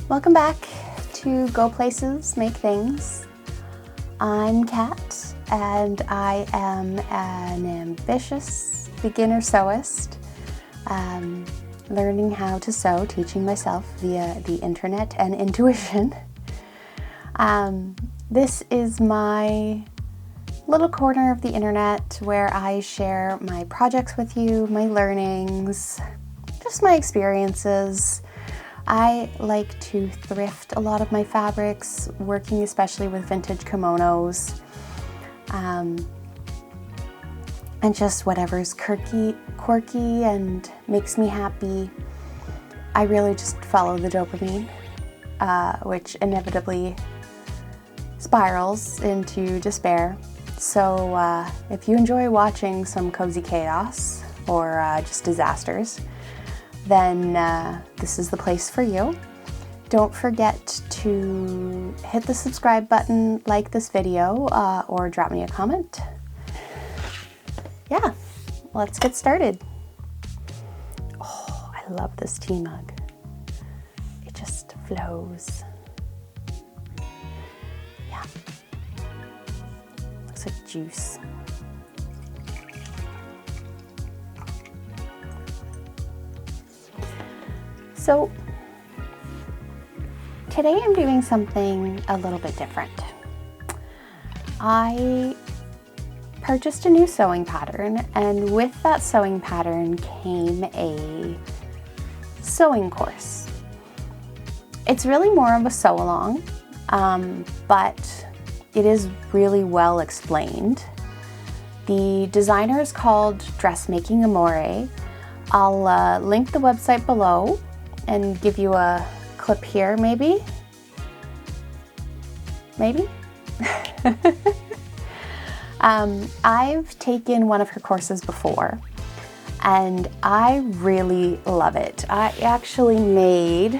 Welcome back to Go Places, Make Things. I'm Kat, and I am an ambitious beginner sewist, learning how to sew, teaching myself via the internet and intuition. This is my little corner of the internet where I share my projects with you, my learnings, just my experiences. I like to thrift a lot of my fabrics, working especially with vintage kimonos, and just whatever's quirky and makes me happy. I really just follow the dopamine, which inevitably spirals into despair. So if you enjoy watching some cozy chaos or just disasters, then this is the place for you. Don't forget to hit the subscribe button, like this video, or drop me a comment. Yeah, let's get started. Oh, I love this tea mug. It just flows. Yeah. Looks like juice. So today I'm doing something a little bit different. I purchased a new sewing pattern, and with that sewing pattern came a sewing course. It's really more of a sew along, but it is really well explained. The designer is called Dress Making Amore. I'll link the website below and give you a clip here, maybe? I've taken one of her courses before, and I really love it. I actually made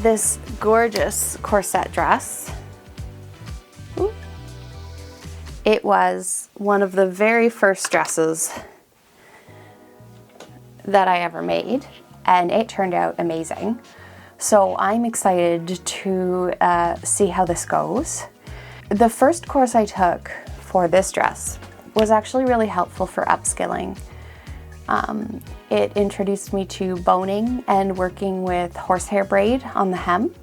this gorgeous corset dress. Ooh. It was one of the very first dresses that I ever made, and it turned out amazing. So I'm excited to see how this goes. The first course I took for this dress was actually really helpful for upskilling. It introduced me to boning and working with horsehair braid on the hem.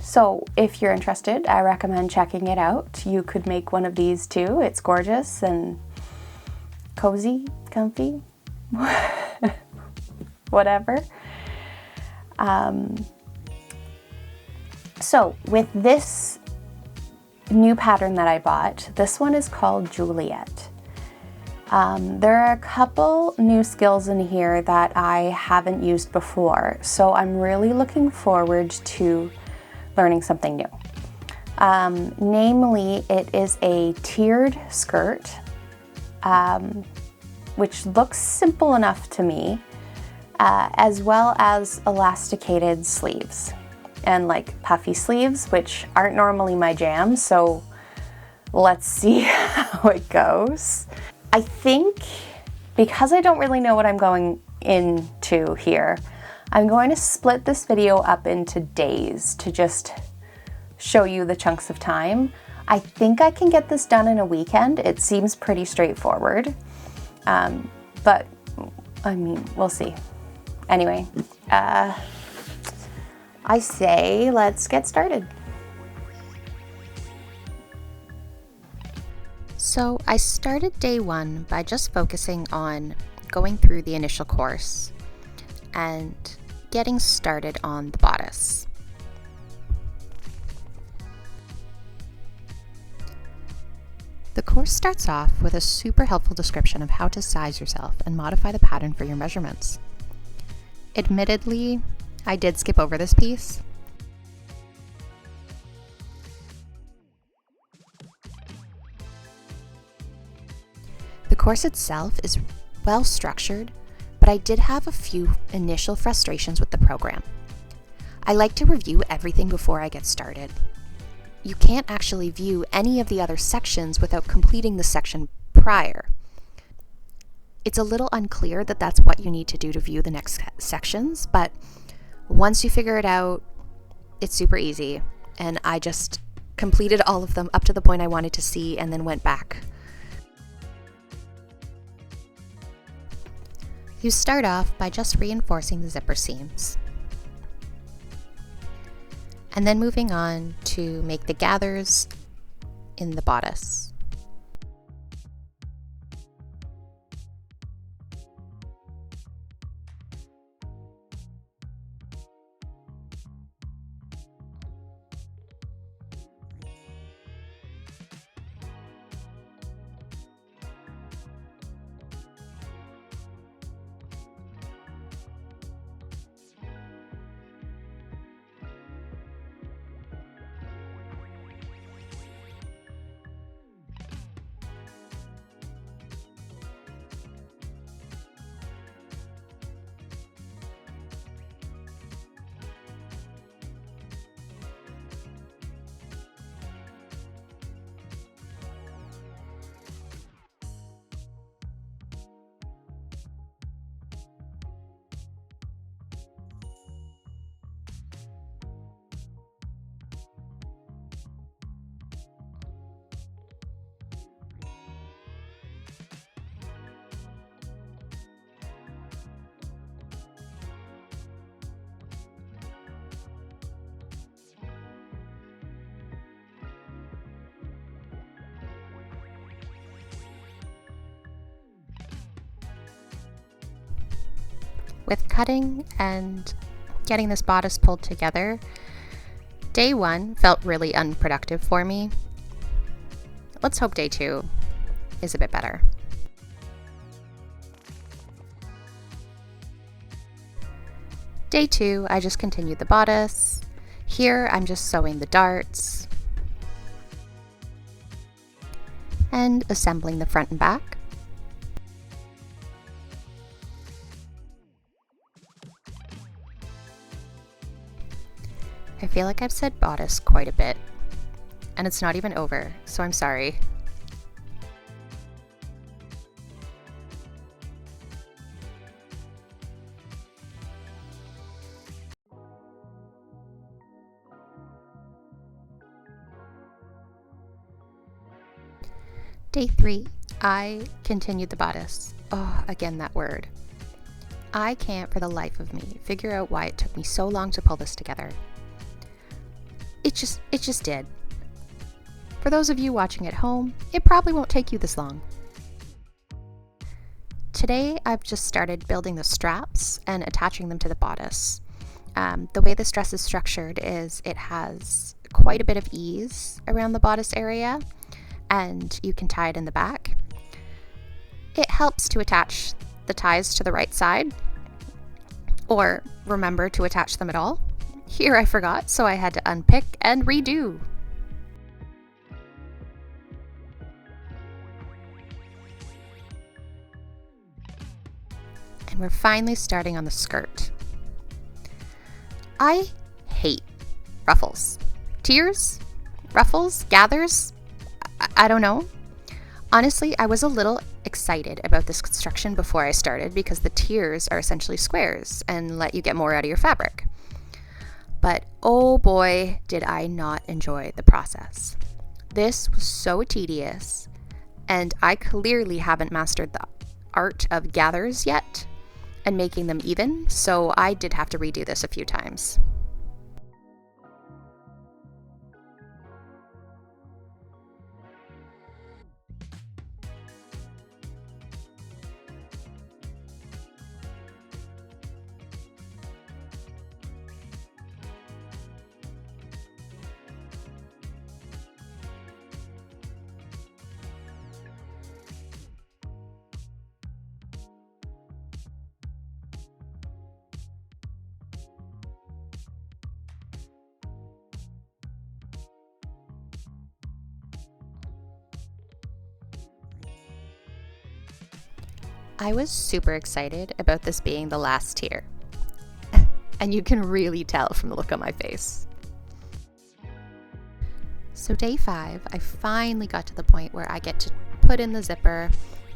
So if you're interested, I recommend checking it out. You could make one of these too. It's gorgeous and cozy, comfy, whatever. So with this new pattern that I bought, this one is called Juliet. There are a couple new skills in here that I haven't used before, so I'm really looking forward to learning something new. Namely, it is a tiered skirt, which looks simple enough to me, as well as elasticated sleeves and like puffy sleeves, which aren't normally my jam, so let's see how it goes. I think because I don't really know what I'm going into here, I'm going to split this video up into days to just show you the chunks of time. I think I can get this done in a weekend. It seems pretty straightforward, but I mean, we'll see. Anyway, I say let's get started. So I started day one by just focusing on going through the initial course and getting started on the bodice. The course starts off with a super helpful description of how to size yourself and modify the pattern for your measurements. Admittedly, I did skip over this piece. The course itself is well structured, but I did have a few initial frustrations with the program. I like to review everything before I get started. You can't actually view any of the other sections without completing the section prior. It's a little unclear that that's what you need to do to view the next sections, but once you figure it out, it's super easy. And I just completed all of them up to the point I wanted to see and then went back. You start off by just reinforcing the zipper seams, and then moving on to make the gathers in the bodice. With cutting and getting this bodice pulled together, day 1 felt really unproductive for me. Let's hope day 2 is a bit better. Day 2, I just continued the bodice. Here, I'm just sewing the darts and assembling the front and back. I feel like I've said bodice quite a bit, and it's not even over, so I'm sorry. Day 3, I continued the bodice. Oh, again, that word. I can't for the life of me figure out why it took me so long to pull this together. It just did. For those of you watching at home, it probably won't take you this long. Today, I've just started building the straps and attaching them to the bodice. The way this dress is structured is it has quite a bit of ease around the bodice area, and you can tie it in the back. It helps to attach the ties to the right side, or remember to attach them at all. Here I forgot, so I had to unpick and redo. And we're finally starting on the skirt. I hate ruffles. Tiers? Ruffles? Gathers? I don't know. Honestly, I was a little excited about this construction before I started because the tiers are essentially squares and let you get more out of your fabric. But oh boy, did I not enjoy the process. This was so tedious, and I clearly haven't mastered the art of gathers yet and making them even, so I did have to redo this a few times. I was super excited about this being the last tier, and you can really tell from the look on my face. So day 5, I finally got to the point where I get to put in the zipper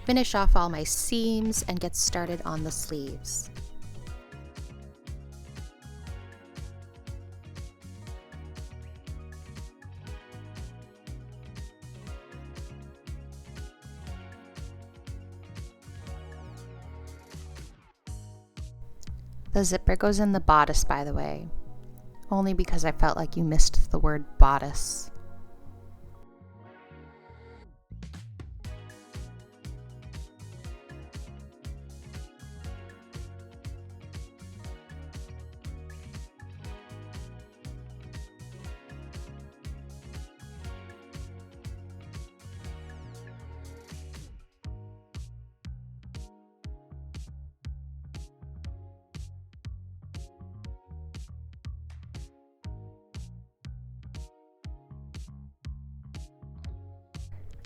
finish off all my seams, and get started on the sleeves. The zipper goes in the bodice, by the way, only because I felt like you missed the word bodice.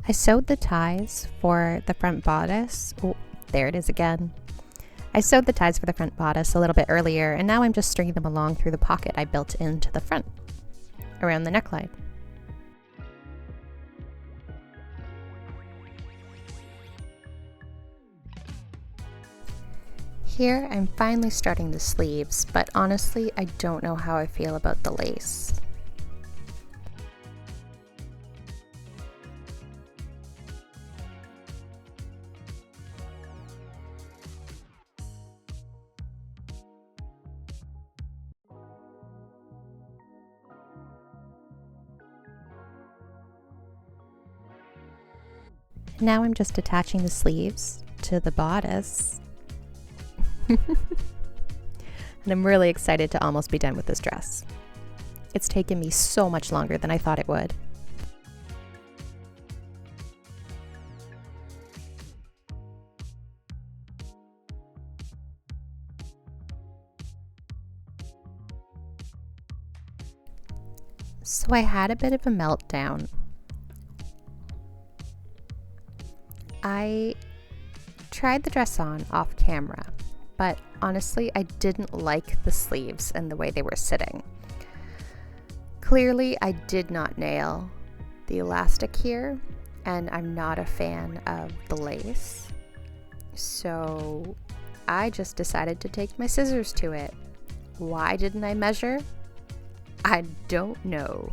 I sewed the ties for the front bodice. Oh, there it is again. I sewed the ties for the front bodice a little bit earlier, and now I'm just stringing them along through the pocket I built into the front, around the neckline. Here, I'm finally starting the sleeves, but honestly, I don't know how I feel about the lace. Now I'm just attaching the sleeves to the bodice. And I'm really excited to almost be done with this dress. It's taken me so much longer than I thought it would. So I had a bit of a meltdown. I tried the dress on off camera, but honestly, I didn't like the sleeves and the way they were sitting. Clearly, I did not nail the elastic here, and I'm not a fan of the lace. So I just decided to take my scissors to it. Why didn't I measure? I don't know.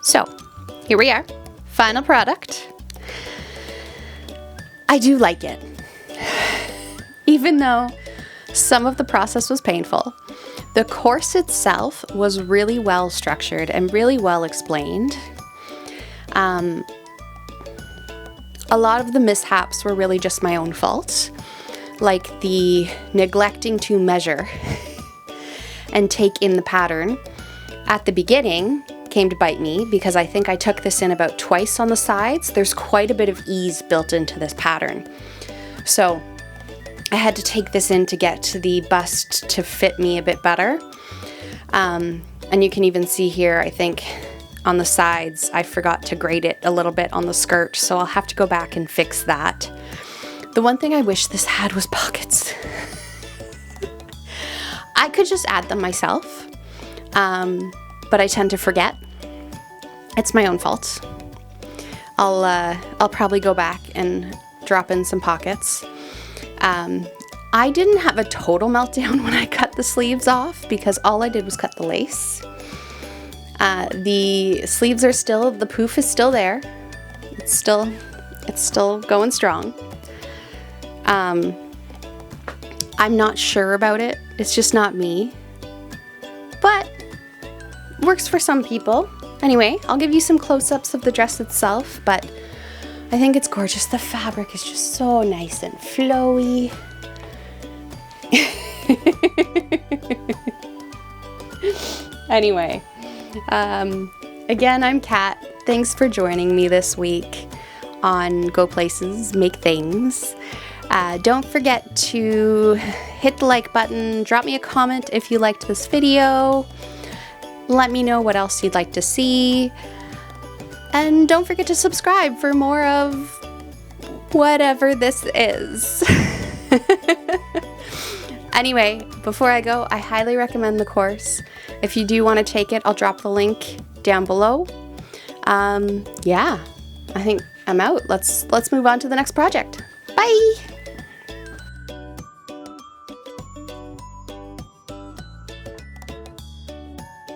So, here we are, final product. I do like it. Even though some of the process was painful, the course itself was really well structured and really well explained. A lot of the mishaps were really just my own fault, like the neglecting to measure and take in the pattern at the beginning came to bite me because I think I took this in about twice on the sides. There's quite a bit of ease built into this pattern. So I had to take this in to get the bust to fit me a bit better. And you can even see here, I think on the sides, I forgot to grade it a little bit on the skirt, so I'll have to go back and fix that. The one thing I wish this had was pockets. I could just add them myself. But I tend to forget. It's my own fault. I'll probably go back and drop in some pockets. I didn't have a total meltdown when I cut the sleeves off because all I did was cut the lace. The sleeves are still, the poof is still there. It's still going strong. I'm not sure about it. It's just not me. But works for some people. Anyway, I'll give you some close-ups of the dress itself, but I think it's gorgeous. The fabric is just so nice and flowy. Anyway, again, I'm Kat. Thanks for joining me this week on Go Places, Make Things. Don't forget to hit the like button, drop me a comment if you liked this video, let me know what else you'd like to see, and don't forget to subscribe for more of whatever this is. Anyway, before I go, I highly recommend the course. If you do want to take it, I'll drop the link down below. Yeah, I think I'm out. Let's move on to the next project. Bye!